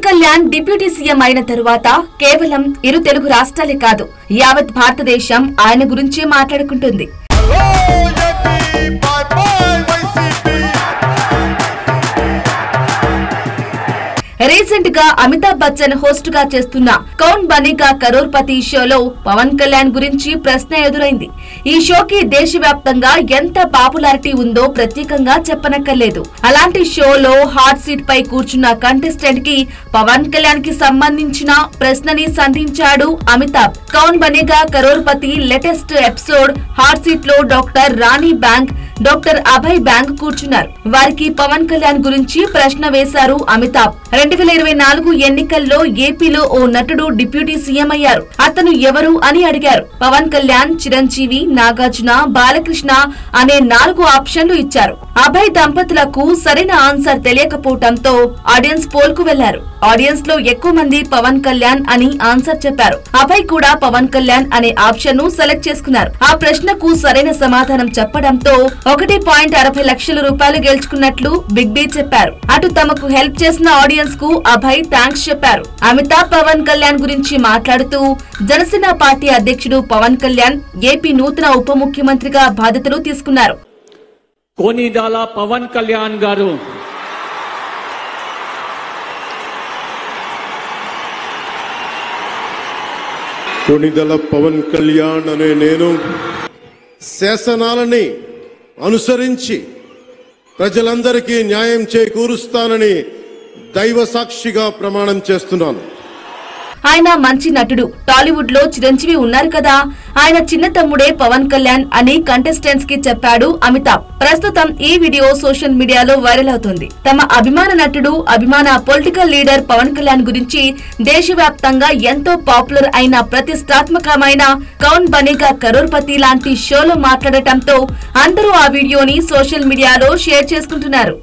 Pawan Kalyan deputy CM అయిన తరువాత కేవలం ఇరు తెలుగు రాష్ట్రాలే కాదు యావత్ భారతదేశం ఆయన గురించే మాట్లాడుకుంటుంది. రీసెంట్ గా అమితాబ్ బచ్చన్ హోస్ట్ గా చేస్తున్న కౌన్ బనేగా కరోర్పతి షోలో పవన్ కళ్యాణ్ గురించి ప్రశ్న ఎదురైంది. ఈ షోకి దేశవ్యాప్తంగా ఎంత పాపులారిటీ ఉందో ప్రత్యేకంగా చెప్పనక్కర్లేదు. అలాంటి షోలో హాట్ సీట్ పై కూర్చున్న కంటెస్టెంట్ కి పవన్ కళ్యాణ్ కి సంబంధించిన ప్రశ్నని సంధించాడు అమితాబ్. కౌన్ Banega crorepati latest episode hot seat లో డాక్టర్ రాణి బ్యాంక్, డాక్టర్ అభయ్ బ్యాంక్ కూర్చున్నారు. వారికి పవన్ కళ్యాణ్ గురించి ప్రశ్న వేశారు అమితాబ్. 2024 ఎన్నికల్లో ఏపీలో ఓ నటుడు డిప్యూటీ సీఎం అయ్యారు. అతను ఎవరు అని అడిగారు. పవన్ కళ్యాణ్, చిరంజీవి, నాగార్జున, బాలకృష్ణ అనే 4 ఆప్షన్లు ఇచ్చారు. అభయ్ దంపతులకు సరైన ఆన్సర్ తెలియకపోవడంతో ఆడియన్స్ పోల్ కు వెళ్లారు. ఆడియన్స్ లో ఎక్కువ మంది పవన్ కళ్యాణ్ అని ఆన్సర్ చెప్పారు. అభయ్ కూడా పవన్ కళ్యాణ్ అనే ఆప్షన్ ను సెలెక్ట్ చేసుకున్నారు. ఆ ప్రశ్నకు సరైన సమాధానం చెప్పడంతో 1.60 లక్షల రూపాయలు గెలుచుకున్నట్లు బిగ్ బి చెప్పారు. అటు తమకు హెల్ప్ చేసిన ఆడియన్స్ కు అభయ్ థాంక్స్ చెప్పారు. అమితాబ్ పవన్ కళ్యాణ్ గురించి మాట్లాడుతూ జనసేన పార్టీ అధ్యక్షుడు పవన్ కళ్యాణ్ ఏపీ నూతన ఉప ముఖ్యమంత్రిగా బాధ్యతలు తీసుకున్నారు. కొనిదల పవన్ కళ్యాణ్ గారు కొనిదల పవన్ కళ్యాణ్ అనే నేను శాసనాలని అనుసరించి ప్రజలందరికీ న్యాయం చేకూరుస్తానని దైవ సాక్షిగా ప్రమాణం చేస్తున్నాను. ఆయన మంచి నటుడు. టాలీవుడ్ లో చిరంజీవి ఉన్నారు కదా, ఆయన చిన్న తమ్ముడే పవన్ కళ్యాణ్ అని కంటెస్టెంట్స్ కి చెప్పాడు అమితాబ్. ప్రస్తుతం ఈ వీడియో సోషల్ మీడియాలో వైరల్ అవుతుంది. తమ అభిమాన నటుడు, అభిమాన పొలిటికల్ లీడర్ పవన్ కళ్యాణ్ గురించి దేశవ్యాప్తంగా ఎంతో పాపులర్ అయిన ప్రతిష్టాత్మకమైన కౌన్ బనేగా కరోర్పతి లాంటి షోలో మాట్లాడటంతో అందరూ ఆ వీడియోని సోషల్ మీడియాలో షేర్ చేసుకుంటున్నారు.